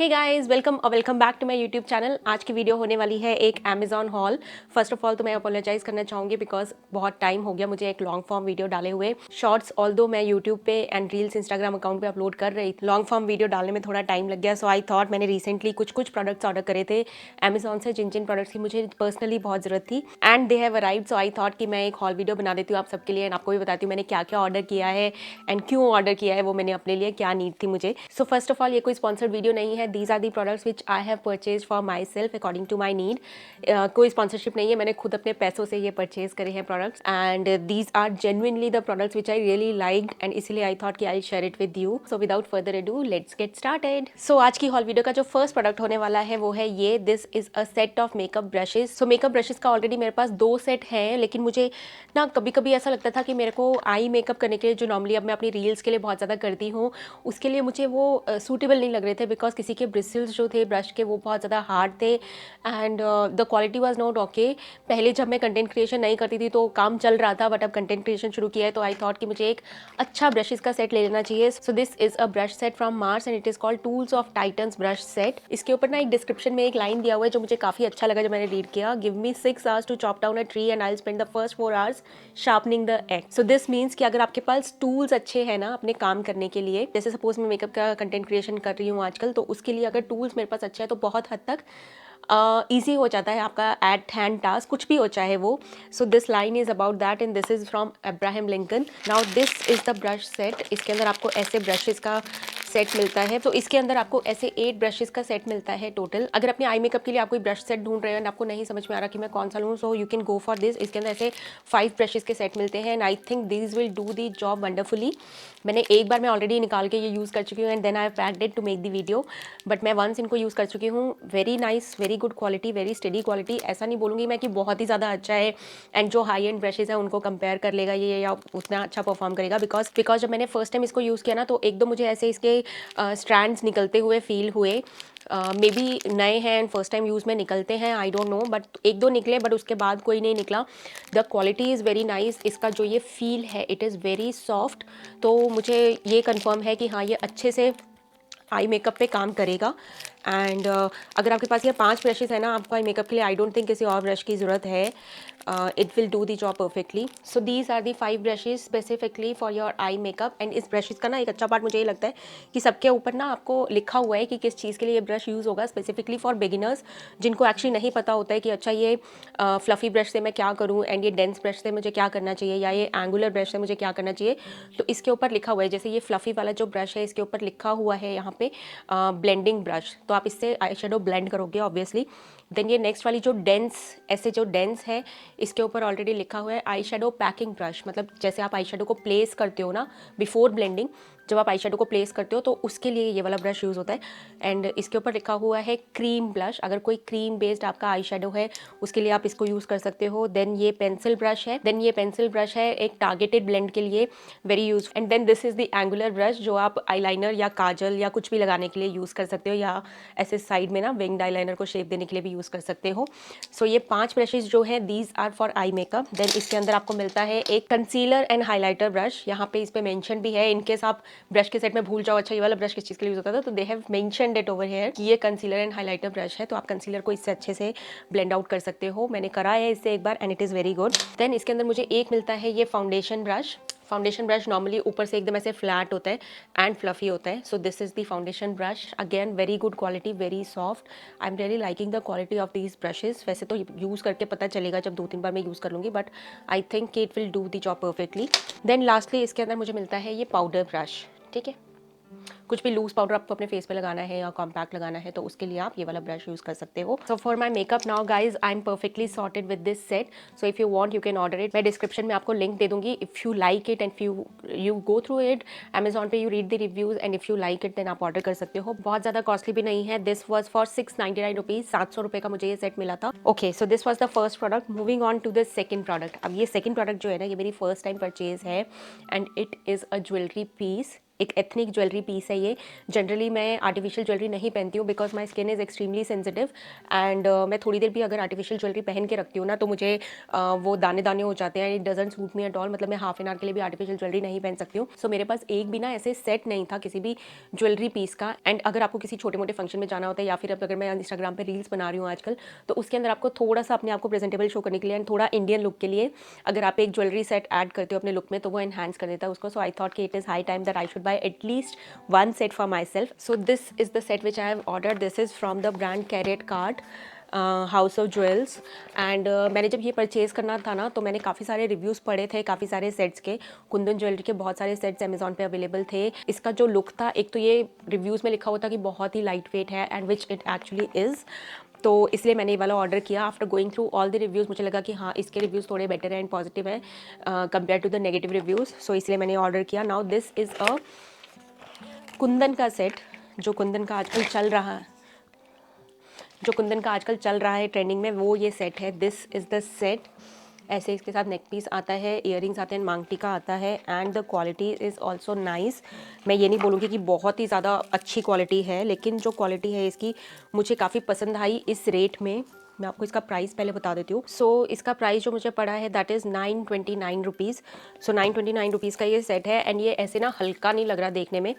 Hey guys, welcome back to my YouTube channel. आज की video होने वाली है एक Amazon haul. First of all तो मैं अपोलोजाइज करना चाहूँगी बिकॉज बहुत टाइम हो गया मुझे एक लॉन्ग फॉर्म वीडियो डाले हुए। शॉर्ट्स ऑल्दो मैं यूट्यूब पे एंड रील्स इंस्टाग्राम अकाउंट पे अपलोड कर रही थी, लॉन्ग फॉर्म वीडियो डालने में थोड़ा टाइम लग गया। सो आई थॉट, मैंने रिसेंटली कुछ प्रोडक्ट्स ऑर्डर करे थे अमेजॉन से, जिन प्रोडक्ट्स की मुझे पर्सनली बहुत ज़रूरत थी and they have arrived. So I thought कि मैं एक हॉल वीडियो बना देती हूँ आप सबके लिए एंड आपको भी बताती हूँ मैंने क्या क्या ऑर्डर किया है एंड क्यों ऑर्डर किया है, वो मैंने अपने लिए क्या नीड थी मुझे। सो फर्स्ट ऑफ ऑल, ये कोई स्पॉन्सर्ड वीडियो नहीं है। These are the products which I have purchased for myself according to my need। कोई स्पॉन्सरशिप नहीं है, मैंने खुद अपने पैसों से ये परचेज करे हैं products and these are genuinely the products which I really liked and इसीलिए आई थॉट कि I share it with you. So without further ado let's get started. So आज की हॉल वीडियो का जो फर्स्ट प्रोडक्ट होने वाला है वो है ये, this is a set of makeup brushes. So makeup brushes का ऑलरेडी मेरे पास 2 सेट हैं, लेकिन मुझे ना कभी कभी ऐसा लगता था कि मेरे को आई मेकअप करने के लिए जो नॉर्मली अब मैं अपनी रील्स के लिए बहुत ज़्यादा करती हूँ उसके लिए मुझे वो सूटेबल नहीं लग रहे थे बिकॉज किसी के ब्रिसल्स जो थे ब्रश के वो बहुत ज़्यादा हार्ड थे and the quality was not okay. पहले जब मैं कंटेंट क्रिएशन नहीं करती थी तो काम चल रहा था, बट अब कंटेंट क्रिएशन शुरू किया है तो आई थॉट कि मुझे एक अच्छा ब्रशेस का सेट ले लेना चाहिए। So this is a brush set from Mars and it is called tools of titans brush set. इसके ऊपर ना एक डिस्क्रिप्शन में एक लाइन दिया हुआ है जो मुझे काफ़ी अच्छा लगा जब मैंने रीड किया। Give me 6 hours to chop down a tree and I spend the first 4 hours sharpening the edge. So this means कि अगर आपके पास टूल्स अच्छे हैं ना अपने काम करने के लिए, जैसे सपोज मैं मेकअप का कंटेंट क्रिएशन कर रही हूँ आजकल, तो उसके लिए अगर टूल्स मेरे पास अच्छे हैं तो बहुत हद तक ईजी हो जाता है आपका एट हैंड टास्क, कुछ भी हो चाहे वो। So this line is about that and this is from Abraham Lincoln. Now this is the brush set. इसके अंदर आपको ऐसे ब्रशेस का सेट मिलता है। तो इसके अंदर आपको ऐसे 8 ब्रशेस का सेट मिलता है टोटल। अगर अपने आई मेकअप के लिए आप कोई ब्रश सेट ढूंढ रहे हैं एंड आपको नहीं समझ में आ रहा कि मैं कौन सा लूँ, so you can go for this. इसके अंदर ऐसे 5 ब्रशेस के सेट मिलते हैं and I think this will do the job wonderfully. मैंने एक बार मैं ऑलरेडी निकाल के ये यूज़ कर चुकी हूँ and then I have packed it to make the video, but मैं वंस इनको यूज़ कर चुकी हूँ। Very nice, very good quality, very sturdy quality. ऐसा नहीं बोलूँगी मैं कि बहुत ही ज़्यादा अच्छा है एंड जो हाई एंड ब्रशेज है उनको कंपेयर कर लेगा ये या उतना अच्छा परफॉर्म करेगा, बिकॉज जब मैंने फर्स्ट टाइम इसको यूज़ किया ना तो एक दो मुझे ऐसे इसके स्ट्रैंड्स निकलते हुए फील हुए। मे बी नए हैं एंड फर्स्ट टाइम यूज़ में निकलते हैं, आई डोंट नो, बट एक दो निकले बट उसके बाद कोई नहीं निकला। The quality is very nice. इसका जो ये फील है इट इज़ वेरी सॉफ्ट। तो मुझे ये कंफर्म है कि हाँ ये अच्छे से आई मेकअप पे काम करेगा एंड अगर आपके पास ये 5 ब्रशेस है ना आपको आई मेकअप के लिए, आई डोंट थिंक किसी और ब्रश की ज़रूरत है। It will do the job perfectly. So these are the 5 brushes specifically for your eye makeup. And इस ब्रशेस का ना एक अच्छा पार्ट मुझे ये लगता है कि सबके ऊपर ना आपको लिखा हुआ है कि किस चीज़ के लिए ये ब्रश यूज़ होगा, स्पेसिफिकली फॉर बिगिनर्स जिनको एक्चुअली नहीं पता होता है कि अच्छा ये फ्लफ़ी ब्रश से मैं क्या करूँ एंड ये डेंस ब्रश से मुझे क्या करना चाहिए या ये एंगुलर ब्रश से मुझे क्या करना चाहिए। तो इसके ऊपर लिखा हुआ है, जैसे ये फ्लफ़ी वाला जो ब्रश है इसके ऊपर लिखा हुआ है यहाँ पे ब्लेंडिंग ब्रश, तो आप इससे आई शेडो ब्लेंड करोगे ऑब्वियसली। देन ये नेक्स्ट वाली जो डेंस, ऐसे जो डेंस है इसके ऊपर ऑलरेडी लिखा हुआ है आई शेडो पैकिंग ब्रश, मतलब जैसे आप आई शेडो को प्लेस करते हो ना बिफोर ब्लेंडिंग, जब आप आई शेडो को प्लेस करते हो तो उसके लिए ये वाला ब्रश यूज़ होता है। एंड इसके ऊपर लिखा हुआ है क्रीम ब्लश, अगर कोई क्रीम बेस्ड आपका आई शेडो है उसके लिए आप इसको यूज़ कर सकते हो। देन ये पेंसिल ब्रश है एक टारगेटेड ब्लेंड के लिए, very use. And then this is the angular brush जो आप आईलाइनर या काजल या कुछ भी लगाने के लिए यूज़ कर सकते हो, या ऐसे साइड में ना विंग्ड आईलाइनर को शेप देने के लिए भी यूज़ कर सकते हो। सो ये 5 ब्रशेज जो है these are for eye makeup. Then इसके अंदर आपको मिलता है एक कंसीलर एंड हाईलाइटर ब्रश। यहाँ पे इस पे मेंशन भी है, इनकेस आप ब्रश के सेट में भूल जाओ अच्छा ये वाला ब्रश किस चीज़ के लिए यूज़ होता था, तो they have mentioned it over here कि ये कंसीलर एंड हाईलाइटर ब्रश है, तो आप कंसीलर को इससे अच्छे से ब्लेंड आउट कर सकते हो। मैंने करा है इससे एक बार and it is very good. Then इसके अंदर मुझे एक मिलता है ये फाउंडेशन ब्रश नॉर्मली ऊपर से एकदम ऐसे फ्लैट होता है एंड फ्लफी होता है। सो this is the foundation brush, again very good quality, very soft. I am really liking the quality of these brushes. वैसे तो यूज़ करके पता चलेगा जब 2-3 बार मैं यूज़ कर लूँगी, but I think it will do the job perfectly. Then lastly इसके अंदर मुझे मिलता है ये पाउडर ब्रश, ठीक है। कुछ भी लूज पाउडर आपको अपने फेस पे लगाना है या कॉम्पैक्ट लगाना है तो उसके लिए आप ये वाला ब्रश यूज़ कर सकते हो। So for my makeup now guys I am perfectly sorted with this set. So if you want you can order it. मैं डिस्क्रिप्शन में आपको लिंक दे दूंगी। If you like it and you go through it Amazon पे, you read the reviews and if you like it then आप order कर सकते हो। बहुत ज़्यादा कॉस्टली भी नहीं है। दिस वॉज फॉर 699 रुपीज़, 700 रुपये का मुझे ये सेट मिला था। Okay, so this was the first product. Moving on to the second product. अब ये सेकंड प्रोडक्ट जो है ना ये मेरी फर्स्ट टाइम परचेज है and it is a jewellery piece. एक एथनिक ज्वेलरी पीस है ये। जनरली मैं आर्टिफिशियल ज्वेलरी नहीं पहनती हूँ because my skin is extremely sensitive and मैं थोड़ी देर भी अगर आर्टिफिशियल ज्वेलरी पहन के रखती हूँ ना तो मुझे वो दाने दाने हो जाते हैं। It doesn't suit me at all, मतलब मैं हाफ एन आवर के लिए भी आर्टिफिशियल ज्वेलरी नहीं पहन सकती हूँ। सो मेरे पास एक भी ना ऐसे सेट नहीं था किसी भी ज्वेलरी पीस का। एंड अगर आपको किसी छोटे मोटे फंक्शन में जाना होता है या फिर अब अगर मैं इंस्टाग्राम पर रील्स बना रही हूँ आजकल, तो उसके अंदर आपको थोड़ा सा अपने आप को प्रेजेंटेबल शो करने के लिए एंड थोड़ा इंडियन लुक के लिए अगर आप एक ज्वेलरी सेट ऐड करते हो अपने लुक में तो वो एनहांस कर देता है उसको। सो आई थॉट कि it is high time that I should buy at least one set for myself. So this is the set which I have ordered. This is from the brand Carrot Card, house of jewels. And मैंने जब ये purchase करना था ना तो मैंने काफ़ी सारे रिव्यूज़ पढ़े थे काफ़ी सारे सेट्स के। कुंदन ज्वेलरी के बहुत सारे सेट्स अमेजॉन पे अवेलेबल थे। इसका जो लुक था, एक तो ये रिव्यूज़ में लिखा हुआ था कि बहुत ही लाइट वेट है and which it actually is. तो इसलिए मैंने ये वाला ऑर्डर किया। After going through all the reviews मुझे लगा कि हाँ इसके रिव्यूज़ थोड़े बेटर एंड पॉजिटिव है compare to the negative reviews. So इसलिए मैंने ऑर्डर किया। Now this is a kundan का सेट, जो कुंदन का आजकल चल रहा है, ट्रेंडिंग में, वो ये सेट है। This is the set. ऐसे इसके साथ नेक पीस आता है, इयररिंग्स आते हैं, मांग टीका आता है and the quality is also nice. मैं ये नहीं बोलूँगी कि बहुत ही ज़्यादा अच्छी क्वालिटी है, लेकिन जो क्वालिटी है इसकी मुझे काफ़ी पसंद आई इस रेट में। मैं आपको इसका प्राइस पहले बता देती हूँ। सो इसका प्राइस जो मुझे पड़ा है that is 929 rupees. So 929 rupees का ये सेट है एंड ये ऐसे ना हल्का नहीं लग रहा देखने में।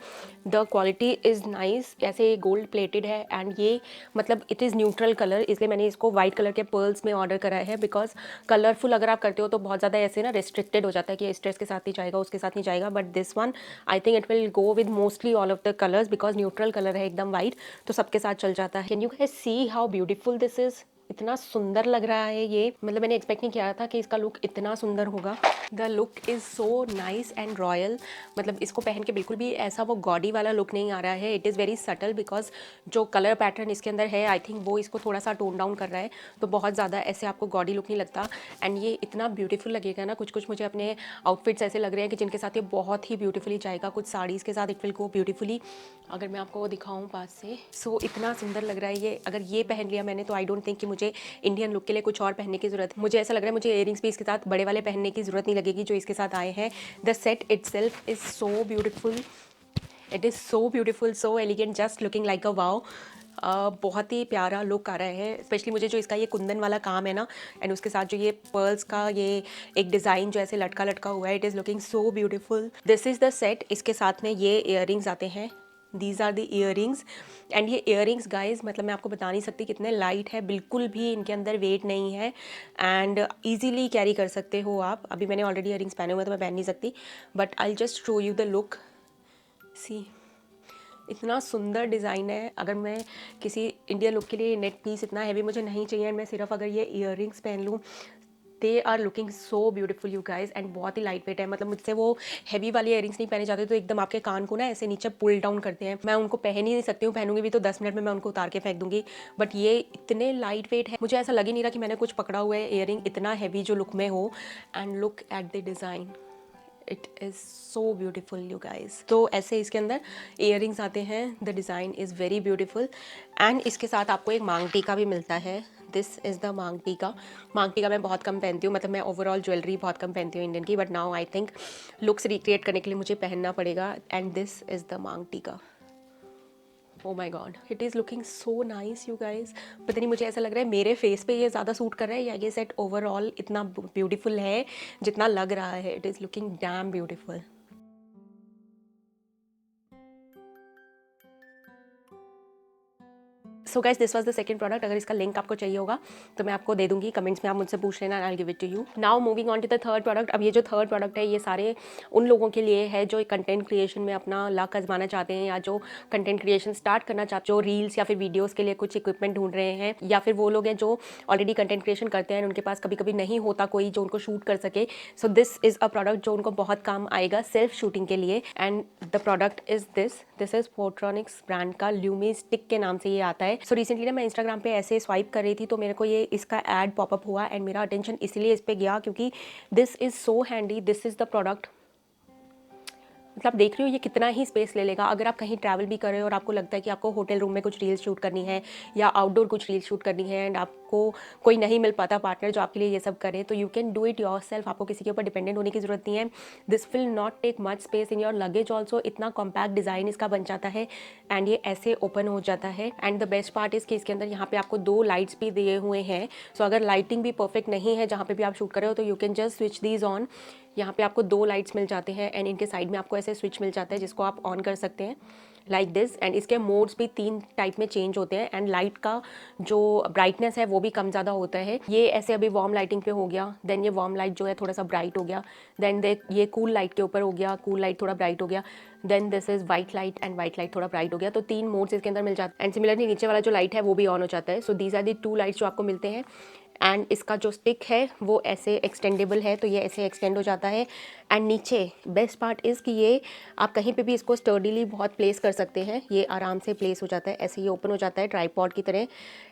The quality is nice. ऐसे गोल्ड प्लेटेड है एंड ये मतलब इट इज़ न्यूट्रल कलर, इसलिए मैंने इसको वाइट कलर के पर्ल्स में ऑर्डर करा है बिकॉज कलरफुल अगर आप करते हो तो बहुत ज़्यादा ऐसे ना रिस्ट्रिक्टेड हो जाता है कि इस ड्रेस के साथ नहीं जाएगा, उसके साथ नहीं जाएगा। But this one I think it will go with mostly all of the colours because neutral colour है एकदम वाइट, तो सबके साथ चल जाता है। Can you guys see how beautiful this is? इतना सुंदर लग रहा है ये, मतलब मैंने एक्सपेक्ट नहीं किया था कि इसका लुक इतना सुंदर होगा। The look is so nice and royal. मतलब इसको पहन के बिल्कुल भी ऐसा वो गॉडी वाला लुक नहीं आ रहा है। It is very subtle because जो कलर पैटर्न इसके अंदर है आई थिंक वो इसको थोड़ा सा टोन डाउन कर रहा है, तो बहुत ज़्यादा ऐसे आपको गॉडी लुक नहीं लगता। एंड ये इतना ब्यूटीफुल लगेगा ना, कुछ कुछ मुझे अपने आउटफिट्स ऐसे लग रहे हैं कि जिनके साथ ये बहुत ही ब्यूटीफुली जाएगा। कुछ साड़ीज़ के साथ इट विल गो ब्यूटीफुली। अगर मैं आपको दिखाऊँ पास से, सो इतना सुंदर लग रहा है ये। अगर ये पहन लिया मैंने तो आई डोंट थिंक कि मुझे इंडियन लुक के लिए कुछ और पहनने की ज़रूरत है। मुझे ऐसा लग रहा है मुझे इयरिंग्स भी इसके साथ बड़े वाले पहनने की ज़रूरत नहीं लगेगी जो इसके साथ आए हैं। The set itself is so beautiful, it is so beautiful, so elegant, just looking like a wow. बहुत ही प्यारा लुक आ रहा है। स्पेशली मुझे जो इसका ये कुंदन वाला काम है ना एंड उसके साथ जो ये पर्ल्स का ये एक डिज़ाइन जो ऐसे लटका लटका हुआ है, it is looking so beautiful. This is the set. इसके साथ में ये इयरिंग्स आते हैं, these are the earrings. And ये इयरिंग्स गाइज मतलब मैं आपको बता नहीं सकती कितने लाइट है, बिल्कुल भी इनके अंदर वेट नहीं है एंड ईजीली कैरी कर सकते हो आप। अभी मैंने ऑलरेडी इयरिंग्स पहने हुए तो मैं पहन नहीं सकती, but I just show you the look. See इतना सुंदर डिज़ाइन है। अगर मैं किसी इंडियन लुक के लिए नेट पीस इतना हैवी मुझे नहीं चाहिए एंड मैं सिर्फ अगर ये इयरिंग्स पहन लूँ, they are looking so beautiful you guys. And बहुत ही लाइट वेट है, मतलब मुझसे वो हैवी वाले इयरिंग्स नहीं पहने जाते तो एकदम आपके कान को ना ऐसे नीचे पुल डाउन करते हैं। मैं उनको पहन ही नहीं सकती हूँ, पहनूंगी भी तो 10 मिनट में मैं उनको उतार के फेंक दूंगी। बट ये इतने लाइट वेट है, मुझे ऐसा लग ही नहीं रहा कि मैंने कुछ पकड़ा हुआ है इयरिंग इतना हैवी जो लुक में हो। And look at the design, it is so beautiful you guys. तो ऐसे इसके अंदर इयरिंग्स आते हैं, the design is very beautiful and इसके साथ आपको एक मांग टीका भी मिलता है। दिस इज़ द मांग टीका। मांग टीका मैं बहुत कम पहनती हूँ, मतलब मैं ओवरऑल ज्वेलरी बहुत कम पहनती हूँ इंडियन की, but now I think looks recreate करने के लिए मुझे पहनना पड़ेगा। And this is the maang tikka. Oh my god, it is looking so nice you guys. पता नहीं मुझे ऐसा लग रहा है मेरे फेस पे ये ज़्यादा सूट कर रहा है या ये सेट ओवरऑल इतना ब्यूटीफुल है जितना लग रहा है। It is looking dam beautiful. So guys this was the second product. अगर इसका लिंक आपको चाहिए होगा तो मैं आपको दे दूंगी, कमेंट्स में आप मुझसे पूछ लेना, I will give it to you. Now moving on to the third product. अब ये जो थर्ड प्रोडक्ट है ये सारे उन लोगों के लिए है जो कंटेंट क्रिएशन में अपना लक आजमाना चाहते हैं या जो कंटेंट क्रिएशन स्टार्ट करना चाहते हैं, जो रील्स या फिर वीडियोज़ के लिए कुछ इक्विपमेंट ढूंढ रहे हैं, या फिर वो लोग हैं जो ऑलरेडी कंटेंट क्रिएशन करते हैं उनके पास कभी कभी नहीं होता कोई जो उनको शूट कर सके। So this is a product जो उनको बहुत काम आएगा सेल्फ शूटिंग के लिए। And the product is this is Fortronics brand का ल्यूमी स्टिक के नाम से ये आता है। सो रिसेंटली ना मैं इंस्टाग्राम पे ऐसे स्वाइप कर रही थी तो मेरे को ये इसका ऐड पॉपअप हुआ एंड मेरा अटेंशन इसलिए इस पे गया क्योंकि this is so handy. This is the product. मतलब देख रहे हो ये कितना ही स्पेस ले लेगा। अगर आप कहीं ट्रैवल भी कर रहे हो और आपको लगता है कि आपको होटल रूम में कुछ रील्स शूट करनी है या आउटडोर कुछ रील्स शूट करनी है एंड आपको कोई नहीं मिल पाता पार्टनर जो आपके लिए ये सब करे, तो you can do it yourself. आपको किसी के ऊपर डिपेंडेंट होने की ज़रूरत नहीं है। This will not take much space in your luggage also. इतना कॉम्पैक्ट डिज़ाइन इसका बन जाता है एंड ये ऐसे ओपन हो जाता है। And the best part is कि इसके अंदर यहाँ पे आपको 2 लाइट्स भी दिए हुए हैं। सो अगर लाइटिंग भी परफेक्ट नहीं है जहाँ पे भी आप शूट कर रहे हो तो you can just switch these on. यहाँ पे आपको 2 लाइट्स मिल जाते हैं एंड इनके साइड में आपको ऐसे स्विच मिल जाता है जिसको आप ऑन कर सकते हैं लाइक दिस। एंड इसके मोड्स भी 3 टाइप में चेंज होते हैं एंड लाइट का जो ब्राइटनेस है वो भी कम ज़्यादा होता है। ये ऐसे अभी वार्म लाइटिंग पे हो गया, देन ये वार्म लाइट जो है थोड़ा सा ब्राइट हो गया, देन ये कूल लाइट के ऊपर हो गया, कूल लाइट थोड़ा ब्राइट हो गया, then this is white light and white light थोड़ा ब्राइट हो गया। तो 3 मोड्स इसके अंदर मिल जाते हैं एंड सिमिलरली नीचे वाला जो लाइट है वो भी ऑन हो जाता है। So these are the 2 lights जो आपको मिलते हैं। एंड इसका जो स्टिक है वो ऐसे एक्सटेंडेबल है, तो ये ऐसे एक्सटेंड हो जाता है। एंड नीचे बेस्ट पार्ट इज़ कि ये आप कहीं पे भी इसको स्टर्डीली बहुत प्लेस कर सकते हैं। ये आराम से प्लेस हो जाता है, ऐसे ये ओपन हो जाता है ट्राइपॉड की तरह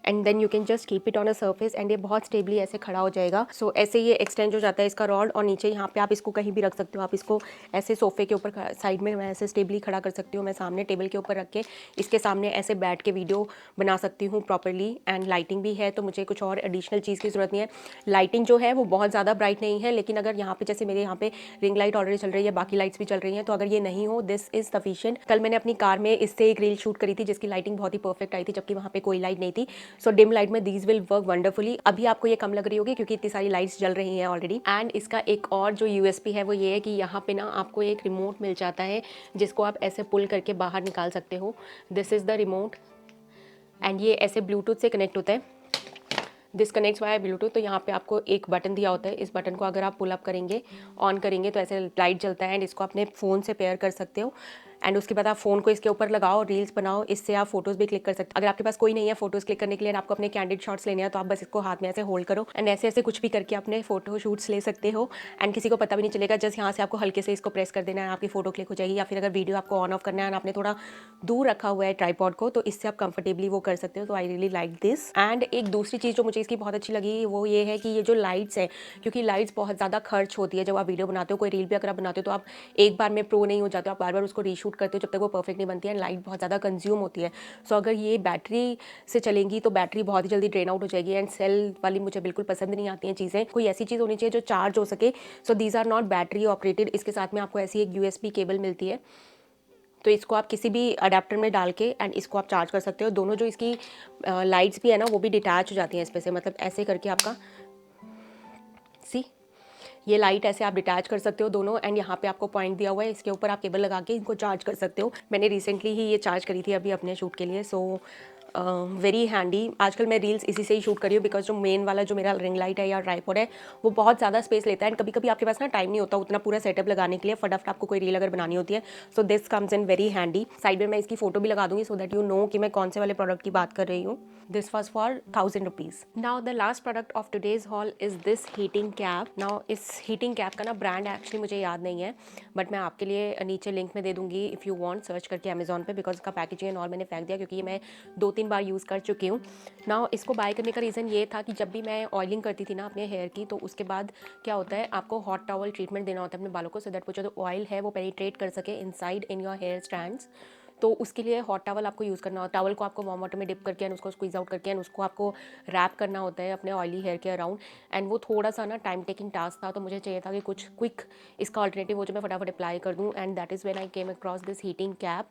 and then you can just keep it on a surface and ये बहुत स्टेबली ऐसे खड़ा हो जाएगा। सो ऐसे ये एक्सटेंड हो जाता है इसका रॉड और नीचे यहाँ पे आप इसको कहीं भी रख सकते हो। आप इसको ऐसे सोफे के ऊपर साइड में मैं ऐसे स्टेबली खड़ा कर सकती हूँ। मैं सामने टेबल के ऊपर रख के इसके सामने ऐसे बैठ के वीडियो बना सकती हूँ प्रॉपरली। एंड लाइटिंग भी है तो मुझे कुछ और एडिशनल चीज़ की ज़रूरत नहीं है। लाइटिंग जो है वो बहुत ज़्यादा ब्राइट नहीं है, लेकिन अगर यहाँ पे जैसे मेरे यहाँ पे रिंग लाइट ऑलरेडी चल रही है, बाकी लाइट्स भी चल रही हैं, तो अगर ये नहीं हो दिस इज़ सफिशिएंट। कल मैंने अपनी कार में इससे एक रील शूट करी थी जिसकी लाइटिंग बहुत ही परफेक्ट आई थी जबकि वहाँ पे कोई लाइट नहीं थी। सो डिम लाइट में दीज विल वर्क वंडरफुली। अभी आपको ये कम लग रही होगी क्योंकि इतनी सारी लाइट्स जल रही हैं ऑलरेडी। एंड इसका एक और जो यूएसपी है वो ये है कि यहाँ पे ना आपको एक रिमोट मिल जाता है जिसको आप ऐसे पुल करके बाहर निकाल सकते हो। This is the remote and ये ऐसे ब्लूटूथ से कनेक्ट होता है। This connects via Bluetooth. तो यहाँ पे आपको एक बटन दिया होता है, इस बटन को अगर आप पुल अप करेंगे ऑन करेंगे तो ऐसे लाइट जलता है एंड इसको अपने फ़ोन से पेयर कर सकते हो। एंड उसके बाद आप फ़ोन को इसके ऊपर लगाओ, रील्स बनाओ, इससे आप फोटोज़ भी क्लिक कर सकते हो। अगर आपके पास कोई नहीं है फोटोज़ क्लिक करने के लिए, आपको अपने कैंडिड शॉट्स लेने हैं तो आप बस इसको हाथ में ऐसे होल्ड करो एंड ऐसे ऐसे कुछ भी करके अपने फोटो शूट्स ले सकते हो एंड किसी को पता भी नहीं चलेगा। जस्ट यहाँ से आपको हल्के से इसको प्रेस कर देना है, आपकी फोटो क्लिक हो जाएगी। या फिर अगर वीडियो आपको ऑन ऑफ करना है और आपने थोड़ा दूर रखा हुआ है ट्राइपॉड को तो इससे आप कंफर्टेबली वो कर सकते हो। तो I really like this. And एक दूसरी चीज़ जो मुझे इसकी बहुत अच्छी लगी वो ये है कि ये जो लाइट्स है, क्योंकि लाइट्स बहुत ज़्यादा खर्च होती है जब आप वीडियो बनाते हो, कोई रील भी अगर आप बनाते हो तो आप एक बार में प्रो नहीं हो जाते हो, आप बार बार उसको रीशूट करते हो जब तक वो परफेक्ट नहीं बनती है। लाइट बहुत ज़्यादा कंज्यूम होती है। सो अगर ये बैटरी से चलेंगी तो बैटरी बहुत ही जल्दी ड्रेन आउट हो जाएगी एंड सेल वाली मुझे बिल्कुल पसंद नहीं आती हैं चीज़ें। कोई ऐसी चीज़ होनी चाहिए जो चार्ज हो सके। So these are not battery operated. इसके साथ में आपको ऐसी एक यूएसबी केबल मिलती है, तो इसको आप किसी भी अडेप्टर में डाल के एंड इसको आप चार्ज कर सकते हो। दोनों जो इसकी लाइट्स भी है ना वो भी डिटैच हो जाती हैं इस पे से, मतलब ऐसे करके आपका सी ये लाइट ऐसे आप डिटैच कर सकते हो दोनों। एंड यहाँ पे आपको पॉइंट दिया हुआ है, इसके ऊपर आप केबल लगा के इनको चार्ज कर सकते हो। मैंने रिसेंटली ही ये चार्ज करी थी अभी अपने शूट के लिए। So very handy. आजकल मैं रील्स इसी से ही शूट करी हूँ बिकॉज जो मेन वाला जो मेरा रिंग लाइट है या ट्राइपॉड है वो बहुत ज़्यादा स्पेस लेता है एंड कभी कभी आपके पास ना टाइम नहीं होता उतना पूरा सेटअप लगाने के लिए, फटाफट आपको कोई रील अगर बनानी होती है। So this comes in very handy. Side में मैं इसकी फोटो भी लगा दूंगी सो दैट यू नो कि मैं कौन से वाले प्रोडक्ट की बात कर रही हूँ। This was for 1000 rupees. Now the last product of today's hall is this heating cap. Now इस हीटिंग कैप का ना ब्रांड एक्चुअली मुझे याद नहीं है, बट मैं आपके लिए नीचे लिंक में दे दूंगी इफ़ यू वांट, सर्च करके अमेजॉन पे, बिकॉज इसका पैकेजिंग एंड ऑल मैंने फेंक दिया क्योंकि ये मैं 2-3 बार यूज़ कर चुकी हूँ। नाउ इसको बाय करने का रीज़न ये था कि जब भी मैं ऑयलिंग करती थी ना अपने हेयर की, तो उसके बाद क्या होता है आपको हॉट टॉवल ट्रीटमेंट देना होता है अपने बालों को, सो दैट वो जो ऑयल है वो पेनिट्रेट कर सके inside in your hair strands. तो उसके लिए हॉट टॉवल आपको यूज़ करना होता है। टॉवल को आपको वार्म वाटर में डिप करके एंड उसको स्क्वीज आउट करके एंड उसको आपको रैप करना होता है अपने ऑयली हेयर के अराउंड। एंड वो थोड़ा सा ना टाइम टेकिंग टास्क था, तो मुझे चाहिए था कि कुछ क्विक इसका अल्टरनेटिव हो जो मैं फटाफट अप्लाई कर दूँ। And that is when I came across this heating cap.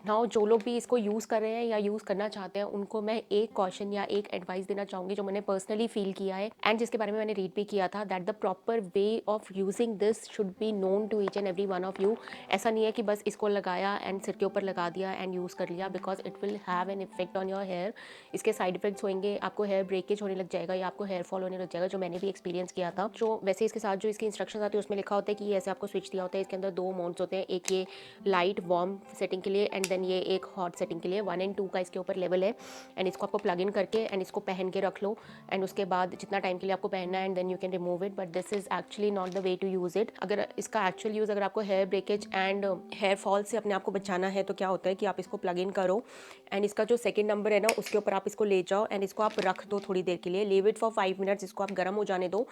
Now जो लोग भी इसको यूज़ कर रहे हैं या यूज़ करना चाहते हैं उनको मैं एक कॉशन या एक एडवाइस देना चाहूँगी जो मैंने पर्सनली फील किया है एंड जिसके बारे में मैंने रीड भी किया था, that the proper way of using this should be known to each and every one of you. ऐसा नहीं है कि बस इसको लगाया एंड सिर के ऊपर लगा दिया एंड यूज़ कर लिया, because it will have an effect on your hair. इसके साइड इफेक्ट्स होंगे, आपको हेयर ब्रेकेज होने लग जाएगा या आपको हेयर फॉल होने लग जाएगा, जो मैंने भी एक्सपीरियंस किया था। जो वैसे इसके साथ जो इसकी इंस्ट्रक्शन आती है उसमें लिखा होता है कि ऐसे आपको स्विच दिया होता है। इसके अंदर 2 मोड्स होते हैं, एक ये लाइट वार्म सेटिंग के लिए एंड देन ये एक हॉट सेटिंग के लिए। 1 और 2 का इसके ऊपर लेवल है एंड इसको आपको प्लग इन करके एंड इसको पहन के रख लो एंड उसके बाद जितना टाइम के लिए आपको पहनना है and then you can remove it, but this is actually not the way to use it. अगर इसका एक्चुअल यूज़ अगर आपको hair breakage and hair fall से अपने आप को बचाना है तो क्या होता है कि आप इसको प्लग इन करो एंड इसका जो सेकंड नंबर है ना उसके ऊपर आप इसको ले जाओ एंड इसको आप रख दो थोड़ी देर के लिए, लीव इट फॉर 5 मिनट्स, इसको आप गर्म हो जाने दो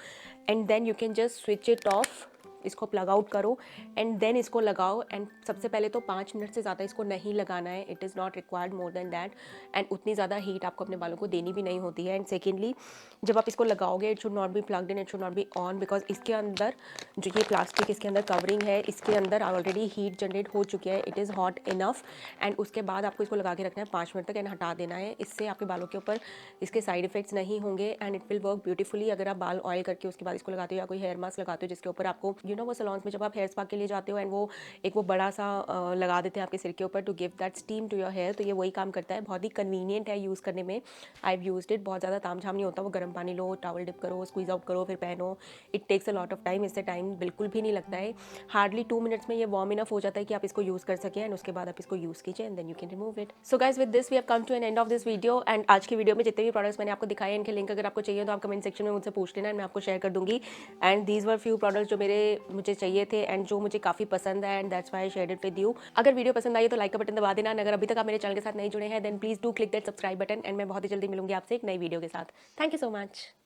and then you can just switch it off इसको प्लग आउट करो एंड देन इसको लगाओ। एंड सबसे पहले तो 5 मिनट से ज़्यादा इसको नहीं लगाना है, it is not required more than that. And उतनी ज़्यादा हीट आपको अपने बालों को देनी भी नहीं होती है। एंड सेकेंडली, जब आप इसको लगाओगे it should not be plugged in, it should not be on, because इसके अंदर जो ये प्लास्टिक इसके अंदर कवरिंग है, इसके अंदर ऑलरेडी हीट जनरेट हो चुकी है, it is hot enough. And उसके बाद आपको इसको लगा के रखना है 5 मिनट तक एंड हटा देना है। इससे आपके बालों के ऊपर इसके साइड इफेक्ट्स नहीं होंगे and it will work beautifully. अगर आप बाल ऑयल करके उसके बाद इसको लगाते हो या कोई हेयर मास्क लगाते हो जिसके ऊपर आपको वो सलॉन्स में जब आप हेयर स्पा के लिए जाते हो एंड वो वो बड़ा सा लगा देते हैं आपके सिर के ऊपर to give that steam to your hair, तो ये वही काम करता है। बहुत ही कन्वीनियंट है यूज़ करने में। आई हैव यूज्ड इट, बहुत ज़्यादा तामझाम नहीं होता। वो गर्म पानी लो, टॉवल डिप करो, स्क्वीज आउट करो, फिर पहनो। It takes a lot of time, इससे टाइम बिल्कुल भी नहीं लगता है। हार्डली 2 मिनट्स में ये वार्म इनफ हो जाता है कि आप इसको यूज़ कर सकें एंड उसके बाद आप इसको यूज़ कीजिए and then you can remove it. So guys, with this we have come to an end of this video. And आज की वीडियो में जितने भी प्रोडक्ट्स मैंने आपको दिखाए इनके लिंक अगर आपको चाहिए तो आप कमेंट सेक्शन में मुझसे पूछ लेना, मैं आपको शेयर कर दूंगी। And these were few products जो मुझे चाहिए थे एंड जो मुझे काफ़ी पसंद है and that's why I shared it with you. अगर वीडियो पसंद आई तो लाइक का बटन दबा देना। अगर अभी तक आप मेरे चैनल के साथ नहीं जुड़े हैं then please do click that subscribe button and मैं बहुत ही जल्दी मिलूंगी आपसे एक नई वीडियो के साथ। Thank you so much.